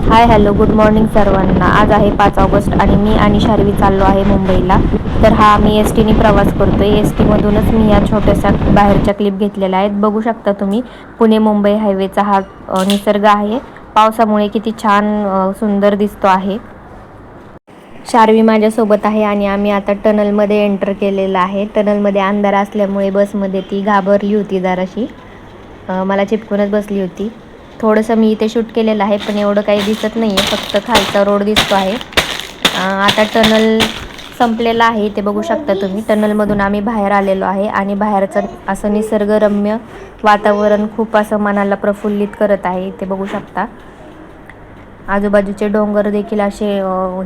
Hi hello good morning सर्वांना. आज आहे 5 ऑगस्ट आणि मी आणि शार्वी चाललो आहे मुंबईला. तर हा मी एस टीने प्रवास करतो आहे. एस टीमधूनच मी या छोट्याशा बाहेरच्या क्लिप घेतलेल्या आहेत. बघू शकता तुम्ही पुणे मुंबई हायवेचा हा निसर्ग आहे. पावसामुळे किती छान सुंदर दिसतो आहे. शार्वी माझ्यासोबत आहे आणि आम्ही आता टनलमध्ये एंटर केलेलं आहे. टनलमध्ये अंधार असल्यामुळे बसमध्ये ती घाबरली होती जराशी, मला चिपकूनच बसली होती. थोडंसं मी इथे शूट केलेलं आहे पण एवढं काही दिसत नाही आहे, फक्त खालचा रोड दिसतो आहे. आता टनल संपलेला आहे. इथे बघू शकता तुम्ही टनलमधून आम्ही बाहेर आलेलो आहे आणि बाहेरचं असं निसर्गरम्य वातावरण खूप असं मनाला प्रफुल्लित करत आहे. इथे बघू शकता आजूबाजूचे डोंगर देखील असे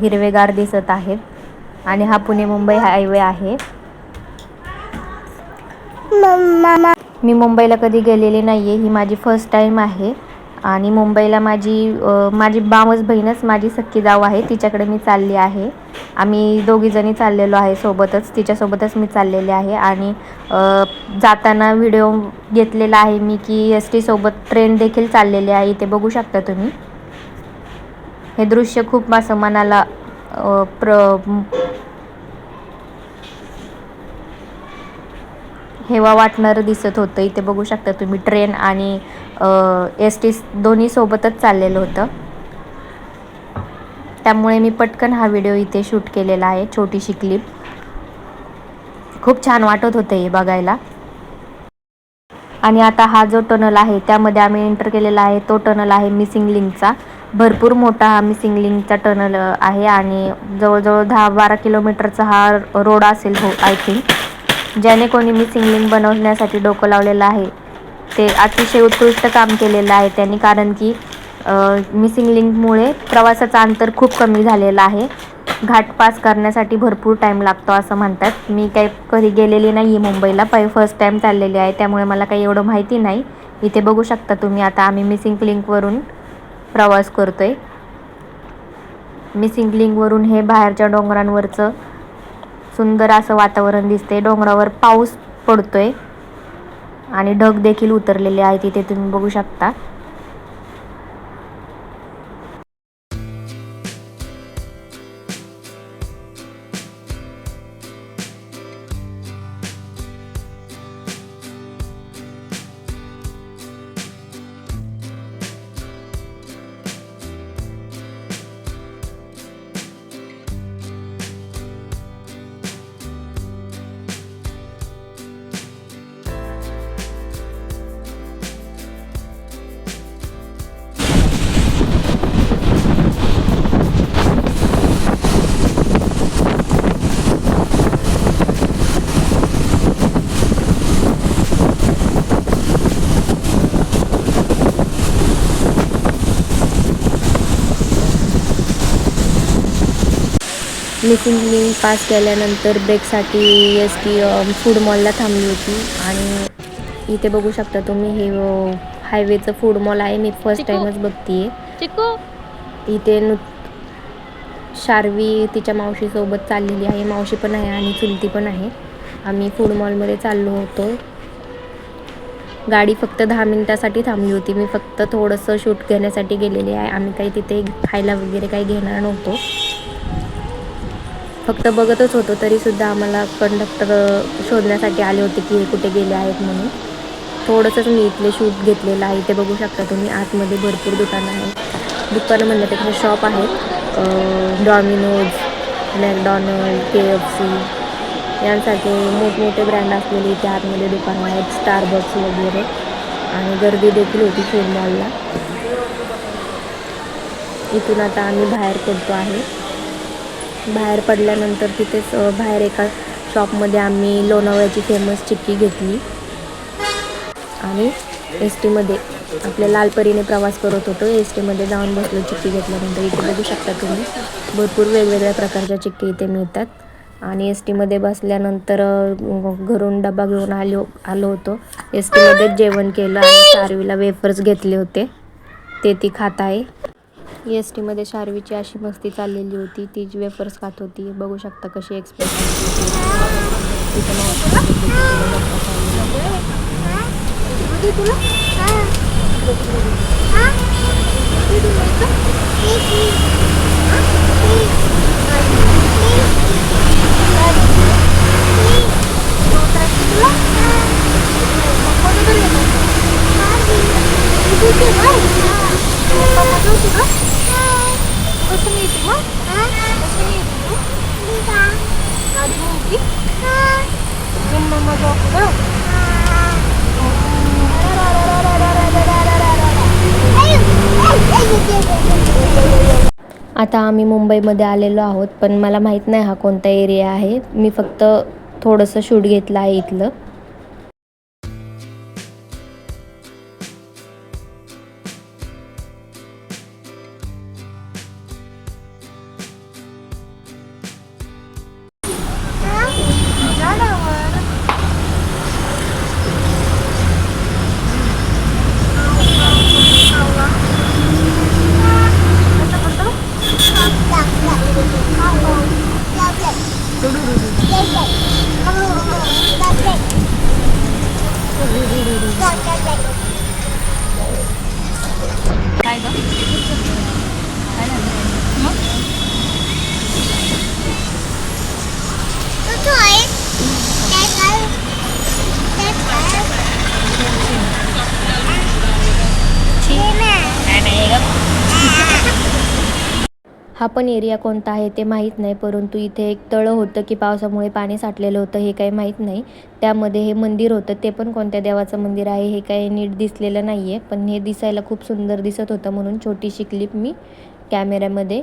हिरवेगार दिसत आहेत आणि हा पुणे मुंबई हायवे आहे. मी मुंबईला कधी गेलेली नाही आहे, ही माझी फर्स्ट टाईम आहे. आणि मुंबईला माझी मावस बहीणच माझी सख्खी जाऊ आहे, तिच्याकडे मी चालली आहे. आम्ही दोघीजणी चाललेलो आहे सोबतच, तिच्यासोबतच मी चाललेले आहे. आणि जाताना व्हिडिओ घेतलेला आहे मी की एस टीसोबत ट्रेन देखील चाललेली आहे. इथे बघू शकता तुम्ही हे दृश्य खूप असं मनाला हेवा वाटणारं दिसत होतं. इथे बघू शकता तुम्ही ट्रेन आणि एस टी दोन्ही सोबतच चाललेलं होतं, त्यामुळे मी पटकन हा व्हिडिओ इथे शूट केलेला आहे. छोटीशी क्लिप खूप छान वाटत होते हे बघायला. आणि आता हा जो टनल आहे त्यामध्ये आम्ही एंटर केलेला आहे, तो टनल आहे मिसिंग लिंकचा. भरपूर मोठा हा मिसिंग लिंकचा टनल आहे आणि जवळजवळ 10-12 किलोमीटरचा हा रोड असेल हो आय थिंक. ज्याने कोणी मिसिंग लिंक बनवण्यासाठी डोकं लावलेलं आहे ते अतिशय उत्कृष्ट काम केलेलं आहे त्यांनी, कारण की मिसिंग लिंकमुळे प्रवासाचं अंतर खूप कमी झालेलं आहे. घाट पास करण्यासाठी भरपूर टाईम लागतो असं म्हणतात. मी काही कधी गेलेली नाही आहे मुंबईला, फर्स्ट टाईम चाललेली आहे, त्यामुळे मला काही एवढं माहिती नाही. इथे बघू शकता तुम्ही आता आम्ही मिसिंग लिंकवरून प्रवास करतो आहे. मिसिंग लिंकवरून हे बाहेरच्या डोंगरांवरचं सुंदर असं वातावरण दिसते. डोंगरावर पाऊस पडतोय आणि ढग देखील उतरलेले आहेत, इथे तुम्ही बघू शकता. मिसिंग लिंक पास केल्यानंतर ब्रेकसाठी एस टी फूड मॉलला थांबली होती. आणि इथे बघू शकता तुम्ही हे हायवेचं फूड मॉल आहे. मी फर्स्ट टाईमच बघते आहे. इथे शार्वी तिच्या मावशीसोबत चाललेली आहे, मावशी पण आहे आणि चुलती पण आहे. आम्ही फूड मॉलमध्ये चाललो होतो. गाडी फक्त 10 मिनिटासाठी थांबली होती. मी फक्त थोडंसं शूट घेण्यासाठी गेलेली आहे. आम्ही काही तिथे खायला वगैरे काही घेणार नव्हतो, फक्त बघतच होतो. तरीसुद्धा आम्हाला कंडक्टर शोधण्यासाठी आले होते की हे कुठे गेले आहेत म्हणून. थोडंसंच मी इथले शूट घेतलेलं आहे. इथे बघू शकता तुम्ही आतमध्ये भरपूर दुकानं आहेत. दुकानं म्हणण्यापेक्षा शॉप आहेत. डॉमिनोज, मॅकडॉनल्ड, KFC यांसारखे मोठमोठे ब्रँड असलेले इथे आतमध्ये दुकानं आहेत, स्टारबक्स वगैरे. आणि गर्दी देखील होती फूड मॉलला. इथून आता आम्ही बाहेर पडतो आहे. बाहेर पडल्यानंतर तिथेच बाहेर एका शॉपमध्ये आम्ही लोणावळ्याची फेमस चिक्की घेतली आणि एस टीमध्ये आपल्या लालपरीने प्रवास करत होतो. एस टीमध्ये जाऊन बसलो चिक्की घेतल्यानंतर. इथे बघू शकता तुम्ही भरपूर वेगवेगळ्या प्रकारच्या चिक्की इथे मिळतात. आणि एस टीमध्ये बसल्यानंतर घरून डबा घेऊन आलो होतो. एस टीमध्येच जेवण केलं आणि शार्वीला वेफर्स घेतले होते, ते ती खात आहे. एस टीमध्ये शार्वीची अशी मस्ती चाललेली होती, ती वेफर्स खात होती. बघू शकता कशी एक्सप्रेशन आता आम्ही मुंबईमध्ये आलेलो आहोत, पण मला माहीत नाही हा कोणता एरिया आहे. मी फक्त थोडंसं शूट घेतलं आहे इथलं. हा पण एरिया कोणता आहे ते माहीत नाही, परंतु इथे एक तळं होतं की पावसामुळे पाणी साठलेलं होतं हे काही माहीत नाही. त्यामध्ये हे मंदिर होतं, ते पण कोणत्या देवाचं मंदिर आहे हे काही नीट दिसलेलं नाही आहे, पण हे दिसायला खूप सुंदर दिसत होतं म्हणून छोटीशी क्लिप मी कॅमेऱ्यामध्ये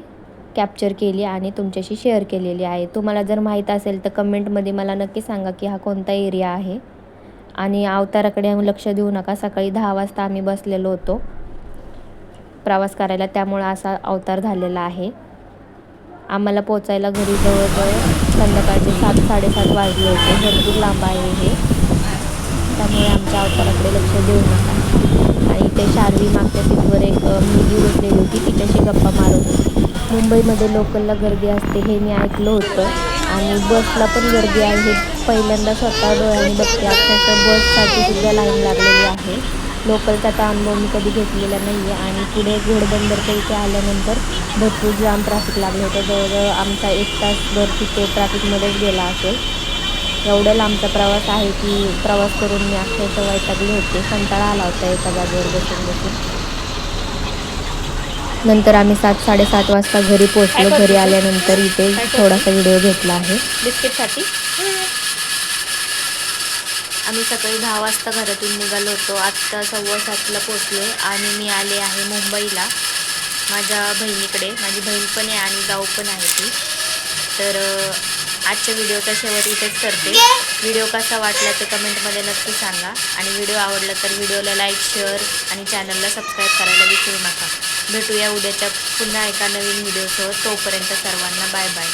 कॅप्चर केली आणि तुमच्याशी शेअर केलेली आहे. तुम्हाला जर माहीत असेल तर कमेंटमध्ये मला नक्की सांगा की हा कोणता एरिया आहे. आणि अवताराकडे लक्ष देऊ नका, सकाळी 10 वाजता आम्ही बसलेलो होतो प्रवास करायला, त्यामुळे असा अवतार झालेला आहे. आम्हाला पोचायला घरी जवळजवळ संध्याकाळचे 7-7:30 वाजले होते. भरपूर लांब आहे हे, त्यामुळे आमच्या अवताराकडे लक्ष देऊ नका. आणि इथे शार्वी मागच्या सीटवर एक मुलगी बसलेली होती, तिच्याशी गप्पा मारत होती. मुंबईमध्ये लोकलला गर्दी असते हे मी ऐकलं होतं, आणि बसला पण गर्दी आहे हे पहिल्यांदा स्वतः डोळ्यांनी बघते. अक्षरशः बससाठी सुद्धा लाईन लागलेली आहे. लोकलचा तर अनुभव मी कधी घेतलेला नाही आहे. आणि पुढे घोडबंदरच्या इथे आल्यानंतर भरपूर जाम ट्रॅफिक लागलं होतं. जवळजवळ आमचा 1 तासभर तिथे ट्रॅफिकमध्येच गेला असेल. एवढा लांबचा प्रवास आहे की प्रवास करून मी अक्षरशः वैतागले होते. कंटाळा आला होता एका जागेवर बसून. नंतर आम्ही 7-7:30 वाजता घरी पोहोचलो. घरी आल्यानंतर इथे थोडासा व्हिडिओ घेतला आहे बिस्किटसाठी. आम्ही सकाळी 10 वाजता घरातून निघालो होतो. आत्ता 7:15ला पोचलो आणि मी आले आहे मुंबईला माझ्या बहिणीकडे. माझी बहीण पण आहे आणि जाऊ पण आहे ती. तर आजच्या व्हिडिओचा शेवट इथेच करते. व्हिडिओ कसा वाटला ते कमेंटमध्ये नक्की सांगा. आणि व्हिडिओ आवडला तर व्हिडिओला लाईक, शेअर आणि चॅनलला सबस्क्राईब करायला विसरू नका. भेटूया उद्याच्या पुन्हा एका नवीन व्हिडिओसह. तोपर्यंत सर्वांना बाय बाय.